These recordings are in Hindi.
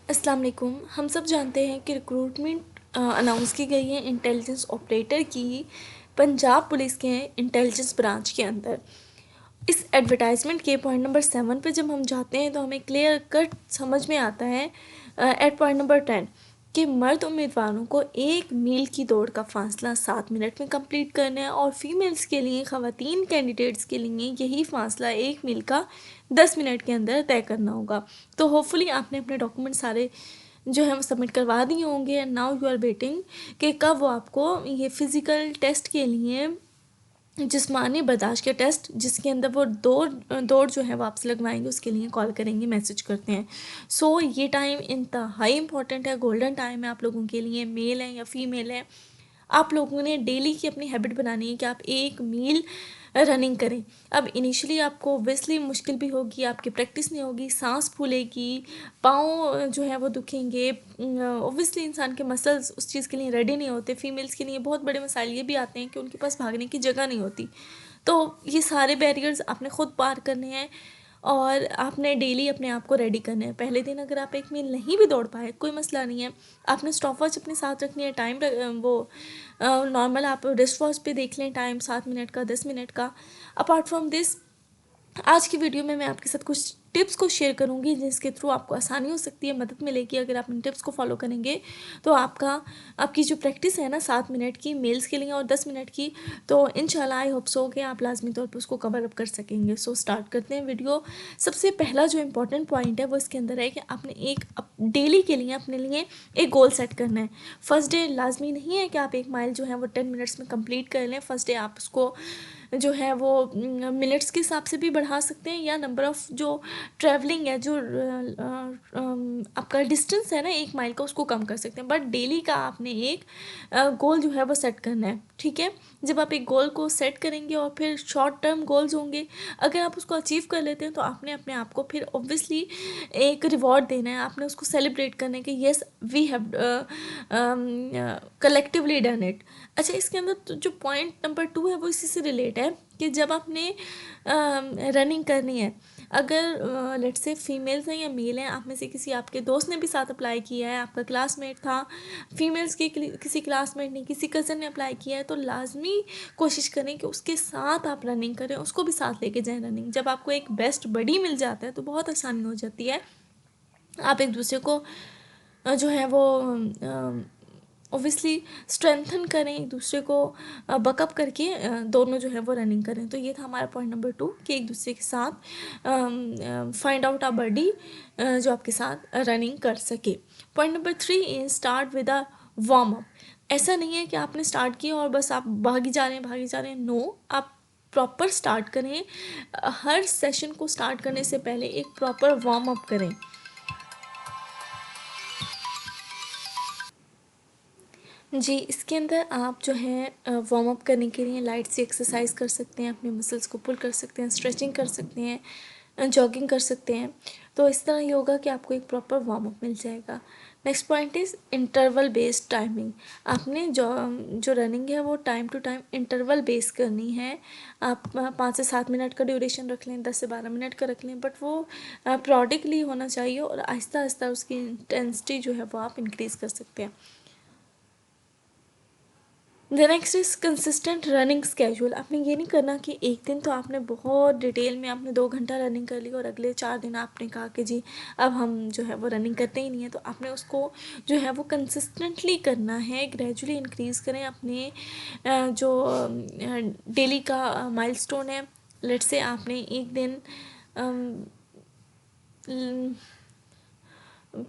अस्सलाम वालेकुम। हम सब जानते हैं कि रिक्रूटमेंट अनाउंस की गई है इंटेलिजेंस ऑपरेटर की पंजाब पुलिस के इंटेलिजेंस ब्रांच के अंदर। इस एडवर्टाइजमेंट के पॉइंट नंबर 7 पे जब हम जाते हैं तो हमें क्लियर कट समझ में आता है एट पॉइंट नंबर 10 कि मर्द उम्मीदवारों को 1 मील की दौड़ का फासला 7 मिनट में कंप्लीट करना है और फीमेल्स के लिए ख़वातीन कैंडिडेट्स के लिए यही फासला 1 मील का 10 मिनट के अंदर तय करना होगा। तो होपफुली आपने अपने डॉक्यूमेंट सारे जो है वो सबमिट करवा दिए होंगे and now you are waiting कि कब वो आपको ये फ़िज़िकल टेस्ट के लिए जिस्मानी बर्दाश्त के टेस्ट जिसके अंदर वो दौड़ जो है वो आपसे लगवाएंगे उसके लिए कॉल करेंगे, मैसेज करते हैं। सो ये टाइम इंतहाई इंपॉर्टेंट है, गोल्डन टाइम है आप लोगों के लिए, मेल है या फीमेल है। आप लोगों ने डेली की अपनी हैबिट बनानी है कि आप 1 मील रनिंग करें। अब इनिशियली आपको ऑब्वियसली मुश्किल भी होगी, आपकी प्रैक्टिस नहीं होगी, सांस फूलेगी, पाँव जो है वो दुखेंगे। ऑब्वियसली इंसान के मसल्स उस चीज़ के लिए रेडी नहीं होते। फीमेल्स के लिए बहुत बड़े मसाइल ये भी आते हैं कि उनके पास भागने की जगह नहीं होती। तो ये सारे बैरियर्स आपने ख़ुद पार करने हैं और आपने डेली अपने आप को रेडी करना है। पहले दिन अगर आप 1 मील नहीं भी दौड़ पाए कोई मसला नहीं है, आपने स्टॉप वॉच अपने साथ रखनी है। टाइम वो नॉर्मल आप रिस्ट वॉच पे देख लें टाइम 7 मिनट का, 10 मिनट का। अपार्ट फ्रॉम दिस आज की वीडियो में मैं आपके साथ कुछ टिप्स को शेयर करूंगी जिसके थ्रू आपको आसानी हो सकती है, मदद मिलेगी अगर आप इन टिप्स को फॉलो करेंगे। तो आपकी जो प्रैक्टिस है ना 7 मिनट की मेल्स के लिए और 10 मिनट की, तो इंशाल्लाह आई होप सो कि आप लाजमी तौर पे उसको कवर अप कर सकेंगे। सो स्टार्ट करते हैं वीडियो। सबसे पहला जो इंपॉर्टेंट पॉइंट है वो इसके अंदर है कि आपने एक डेली के लिए अपने लिए एक गोल सेट करना है। फर्स्ट डे लाजमी नहीं है कि आप 1 माइल जो है वो 10 मिनट्स में कंप्लीट कर लें। फर्स्ट डे आप उसको जो है वो मिनट्स के हिसाब से भी बढ़ा सकते हैं या नंबर ऑफ़ जो ट्रैवलिंग है, जो आपका डिस्टेंस है ना 1 माइल का, उसको कम कर सकते हैं। बट डेली का आपने एक गोल जो है वो सेट करना है, ठीक है। जब आप एक गोल को सेट करेंगे और फिर शॉर्ट टर्म गोल्स होंगे, अगर आप उसको अचीव कर लेते हैं तो आपने अपने आप को फिर ऑब्वियसली एक रिवॉर्ड देना है। आपने उसको सेलिब्रेट करना है कि yes we have collectively done it. अच्छा, इसके अंदर तो जो पॉइंट नंबर 2 है वो इसी से रिलेट है कि जब आपने रनिंग करनी है, अगर लेट्स से फीमेल्स हैं या मेल हैं, आप में से किसी आपके दोस्त ने भी साथ अप्लाई किया है, आपका क्लासमेट था, फीमेल्स के किसी क्लासमेट ने, किसी कज़न ने अप्लाई किया है, तो लाजमी कोशिश करें कि उसके साथ आप रनिंग करें, उसको भी साथ लेके जाएं रनिंग। जब आपको एक बेस्ट बडी मिल जाता है तो बहुत आसानी हो जाती है। आप एक दूसरे को जो है वो ओबियसली स्ट्रेंथन करें, एक दूसरे को बकअप करके दोनों जो है वो रनिंग करें। तो ये था हमारा पॉइंट नंबर 2 कि एक दूसरे के साथ फाइंड आउट अ बडी जो आपके साथ रनिंग कर सके। Point number 3 is start with a warm up. ऐसा नहीं है कि आपने स्टार्ट किया और बस आप भागी जा रहे हैं। नो, आप प्रॉपर स्टार्ट करें। हर सेशन को स्टार्ट करने से पहले एक प्रॉपर वार्म अप करें। जी, इसके अंदर आप जो है वार्म अप करने के लिए लाइट सी एक्सरसाइज कर सकते हैं, अपने मसल्स को पुल कर सकते हैं, स्ट्रेचिंग कर सकते हैं, जॉगिंग कर सकते हैं। तो इस तरह ये होगा कि आपको एक प्रॉपर वार्म अप मिल जाएगा। Next point is interval based timing. आपने जो रनिंग है वो time to time interval base करनी है। आप 5 से 7 मिनट का ड्यूरेशन रख लें, 10 से 12 मिनट का रख लें, बट वो प्रोडिकली होना चाहिए और आहिस्ता आहिस्ता उसकी इंटेंसिटी जो है वो आप इंक्रीज़ कर सकते हैं। The next is consistent running schedule. आपने ये नहीं करना कि एक दिन तो आपने बहुत डिटेल में आपने 2 घंटा रनिंग कर ली और अगले 4 दिन आपने कहा कि जी अब हम जो है वो रनिंग करते ही नहीं है। तो आपने उसको जो है वो कंसिस्टेंटली करना है, ग्रेजुअली इंक्रीज़ करें अपने जो डेली का माइलस्टोन है। लेट्स से आपने एक दिन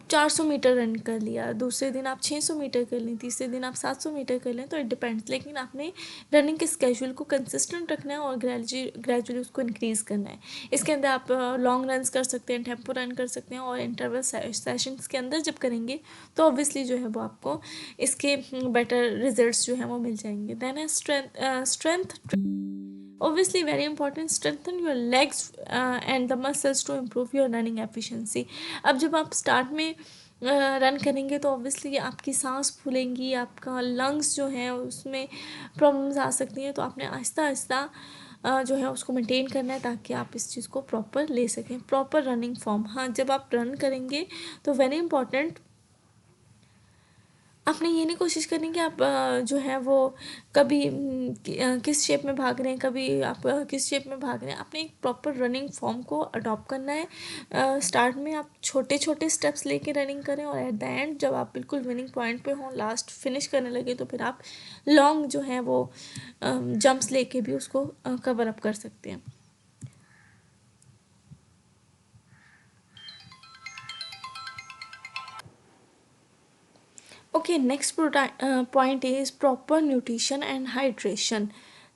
400 मीटर रन कर लिया, दूसरे दिन आप 600 मीटर कर लें, तीसरे दिन आप 700 मीटर कर लें, तो इट डिपेंड्स। लेकिन आपने रनिंग के स्केजूल को कंसिस्टेंट रखना है और ग्रेजुअली उसको इंक्रीज़ करना है। इसके अंदर आप लॉन्ग रन्स कर सकते हैं, टेम्पो रन कर सकते हैं और इंटरवल सेशंस के अंदर जब करेंगे तो ऑब्वियसली जो है वो आपको इसके बेटर रिजल्ट्स जो हैं वो मिल जाएंगे। देन है strength obviously very important, strengthen your legs and the muscles to improve your running efficiency. अब जब आप स्टार्ट में रन करेंगे तो ऑब्वियसली आपकी सांस फूलेंगी, आपका लंग्स जो है उसमें प्रॉब्लम्स आ सकती हैं। तो आपने आहिस्ता आहिस्ता जो है उसको मेंटेन करना है ताकि आप इस चीज़ को प्रॉपर ले सकें। प्रॉपर रनिंग फॉर्म, हाँ जब आप रन करेंगे तो वेरी इंपॉर्टेंट, आपने ये नहीं कोशिश करनी कि आप जो है वो कभी किस शेप में भाग रहे हैं, कभी आप किस शेप में भाग रहे हैं। आपने एक प्रॉपर रनिंग फॉर्म को अडॉप्ट करना है। स्टार्ट में आप छोटे छोटे स्टेप्स लेके रनिंग करें और एट द एंड जब आप बिल्कुल विनिंग पॉइंट पे हों, लास्ट फिनिश करने लगे, तो फिर आप लॉन्ग जो है वो जंप्स लेके भी उसको कवर अप कर सकते हैं। Okay, next point is proper nutrition and hydration.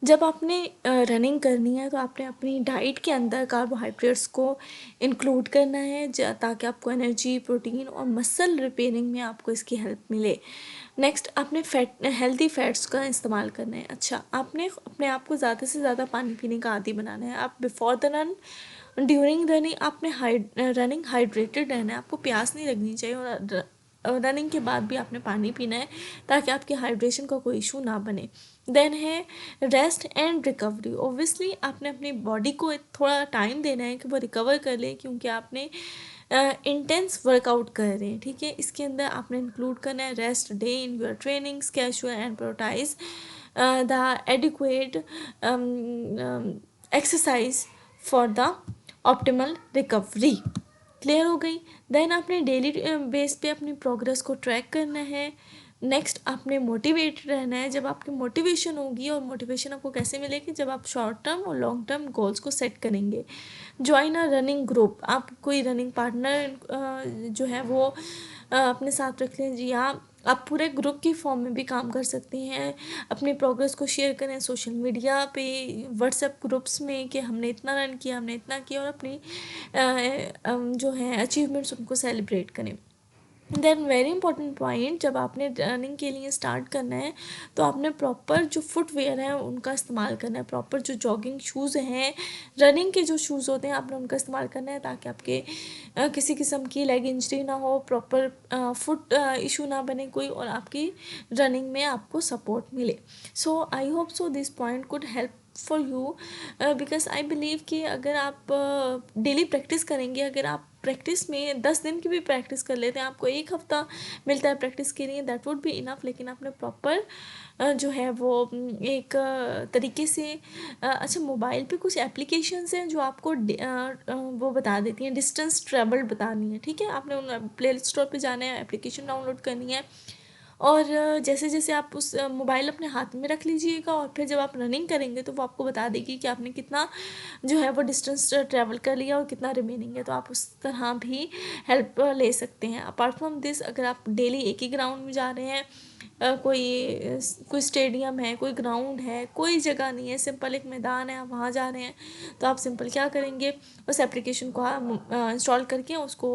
जब आपने रनिंग करनी है तो आपने अपनी डाइट के अंदर कार्बोहाइड्रेट्स को इंक्लूड करना है ताकि आपको एनर्जी, प्रोटीन और मसल रिपेयरिंग में आपको इसकी हेल्प मिले। नेक्स्ट, आपने हेल्दी फैट्स का इस्तेमाल करना है। अच्छा, आपने अपने आप को ज़्यादा से ज़्यादा पानी पीने का आदी बनाना है। आप before the run, during running आपने रनिंग हाइड्रेटेड रहना है, आपको प्यास नहीं लगनी चाहिए, और रनिंग के बाद भी आपने पानी पीना है ताकि आपके हाइड्रेशन का कोई इशू ना बने। देन है रेस्ट एंड रिकवरी। ओब्वियसली आपने अपनी बॉडी को थोड़ा टाइम देना है कि वो रिकवर कर ले, क्योंकि आपने इंटेंस वर्कआउट कर रहे हैं, ठीक है। इसके अंदर आपने इंक्लूड करना है rest day in your training schedule and prioritize the adequate exercise for the optimal recovery. Clear हो गई। देन आपने डेली बेस पे अपनी प्रोग्रेस को ट्रैक करना है। नेक्स्ट, आपने मोटिवेटेड रहना है। जब आपकी मोटिवेशन होगी, और मोटिवेशन आपको कैसे मिलेगी, जब आप शॉर्ट टर्म और लॉन्ग टर्म गोल्स को सेट करेंगे। ज्वाइन अ रनिंग ग्रुप, आप कोई रनिंग पार्टनर जो है वो अपने साथ रख लें जी। हाँ, आप पूरे ग्रुप की फॉर्म में भी काम कर सकते हैं। अपनी प्रोग्रेस को शेयर करें सोशल मीडिया पे, व्हाट्सएप ग्रुप्स में कि हमने इतना रन किया, हमने इतना किया, और अपनी जो है अचीवमेंट्स उनको सेलिब्रेट करें। देन वेरी इंपॉर्टेंट पॉइंट, जब आपने रनिंग के लिए स्टार्ट करना है तो आपने प्रॉपर जो फुटवेयर है उनका इस्तेमाल करना है। प्रॉपर जो जॉगिंग शूज़ हैं, रनिंग के जो शूज़ होते हैं, आपने उनका इस्तेमाल करना है ताकि आपके किसी किस्म की लेग इंजरी ना हो, प्रॉपर फुट इशू ना बने कोई, और आपकी रनिंग में आपको सपोर्ट मिले। So I hope so this point could help for you, because I believe कि अगर आप डेली प्रैक्टिस करेंगे, अगर आप प्रैक्टिस में 10 दिन की भी प्रैक्टिस कर लेते हैं, आपको एक हफ्ता मिलता है प्रैक्टिस के लिए, दैट वुड बी इनफ। लेकिन आपने प्रॉपर जो है वो एक तरीके से अच्छा, मोबाइल पे कुछ एप्लीकेशंस हैं जो आपको वो बता देती हैं, डिस्टेंस ट्रेवल बतानी है, ठीक है। आपने उन प्ले स्टोर पे जाना है, एप्लीकेशन डाउनलोड करनी है, और जैसे जैसे आप उस मोबाइल अपने हाथ में रख लीजिएगा, और फिर जब आप रनिंग करेंगे तो वो आपको बता देगी कि आपने कितना जो है वो डिस्टेंस ट्रैवल कर लिया और कितना रिमेनिंग है। तो आप उस तरह भी हेल्प ले सकते हैं। अपार्ट फ्रॉम दिस, अगर आप डेली एक ही ग्राउंड में जा रहे हैं, कोई स्टेडियम है, कोई ग्राउंड है, कोई जगह नहीं है, सिंपल एक मैदान है, आप वहाँ जा रहे हैं, तो आप सिंपल क्या करेंगे, उस एप्लीकेशन को इंस्टॉल करके उसको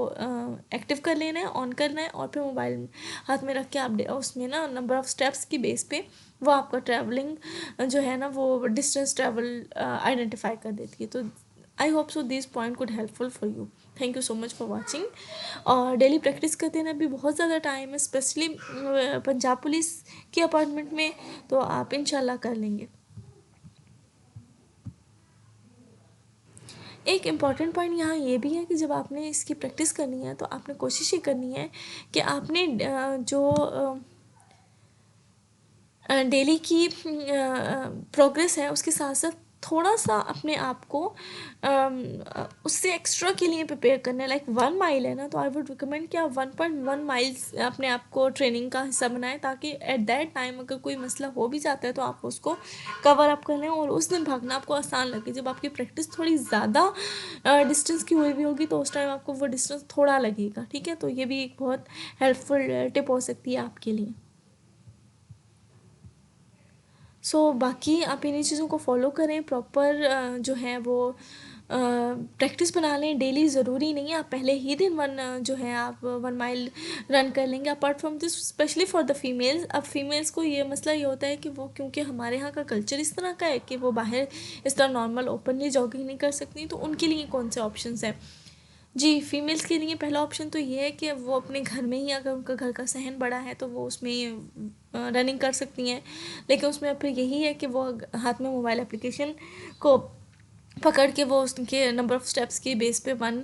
एक्टिव कर लेना है, ऑन करना है, और फिर मोबाइल हाथ में रख के आप उसमें ना नंबर ऑफ़ स्टेप्स की बेस पे वो आपका ट्रैवलिंग जो है ना वो डिस्टेंस ट्रैवल आइडेंटिफाई कर देती है। तो आई hope so this point could helpful for you. Thank you so much for watching. और डेली प्रैक्टिस करते हैं, अभी बहुत ज़्यादा टाइम है, स्पेशली पंजाब पुलिस के अपार्टमेंट में, तो आप इंशाल्लाह कर लेंगे। एक इम्पॉर्टेंट पॉइंट यहाँ ये भी है कि जब आपने इसकी प्रैक्टिस करनी है तो आपने कोशिश ये करनी है कि आपने जो डेली की प्रोग्रेस है उसके साथ साथ थोड़ा सा अपने आप को उससे एक्स्ट्रा के लिए प्रिपेयर करना है। लाइक 1 माइल है ना, तो आई वुड रिकमेंड कि आप 1.1 माइल्स अपने आप को ट्रेनिंग का हिस्सा बनाएं, ताकि एट दैट टाइम अगर कोई मसला हो भी जाता है तो आप उसको कवर अप कर लें और उस दिन भागना आपको आसान लगे। जब आपकी प्रैक्टिस थोड़ी ज़्यादा डिस्टेंस की हुई भी होगी तो उस टाइम आपको वो डिस्टेंस थोड़ा लगेगा, ठीक है। तो ये भी एक बहुत हेल्पफुल टिप हो सकती है आपके लिए। बाकी आप इन्हीं चीज़ों को फॉलो करें, प्रॉपर जो है वो प्रैक्टिस बना लें। डेली ज़रूरी नहीं है आप पहले ही दिन जो है आप 1 माइल रन कर लेंगे। Apart from this, specially for the females, अब फीमेल्स को ये मसला ये होता है कि वो, क्योंकि हमारे यहाँ का कल्चर इस तरह का है कि वो बाहर इस तरह नॉर्मल ओपनली जॉगिंग नहीं कर सकती, तो उनके लिए कौन से ऑप्शंस हैं। जी, फीमेल्स के लिए पहला ऑप्शन तो ये है कि वो अपने घर में ही, अगर उनका घर का सहन बड़ा है तो वो उसमें रनिंग कर सकती हैं। लेकिन उसमें फिर यही है कि वो हाथ में मोबाइल एप्लीकेशन को पकड़ के वो उसके नंबर ऑफ़ स्टेप्स के बेस पे 1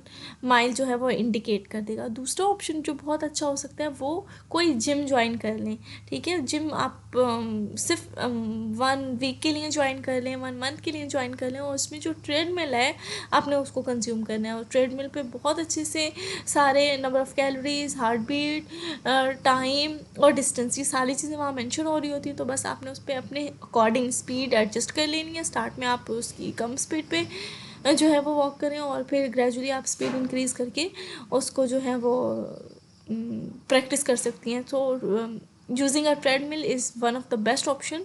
माइल जो है वो इंडिकेट कर देगा। दूसरा ऑप्शन जो बहुत अच्छा हो सकता है वो कोई जिम जॉइन कर लें, ठीक है? जिम आप सिर्फ 1 वीक के लिए जॉइन कर लें, 1 मंथ के लिए जॉइन कर लें, और उसमें जो ट्रेडमिल है आपने उसको कंज्यूम करना है, और ट्रेडमिल पे बहुत अच्छे से सारे number of calories, heart beat, time और डिस्टेंस, ये सारी चीज़ें वहाँ मेंशन हो रही होती है। तो बस आपने उस पर अपने अकॉर्डिंग स्पीड एडजस्ट कर लेनी है। स्टार्ट में आप उसकी कम स्पीड पे जो है वो वॉक करें, और फिर ग्रेजुअली आप स्पीड इंक्रीज़ करके उसको जो है वो प्रैक्टिस कर सकती हैं। तो using a treadmill is one of the best option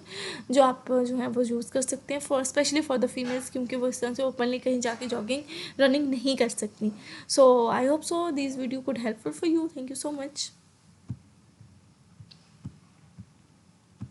जो आप जो है वो यूज़ कर सकते हैं, for specially for the females, क्योंकि वो इस तरह से ओपनली कहीं जाके जॉगिंग रनिंग नहीं कर सकती। So I hope so this video could helpful for you. Thank you so much.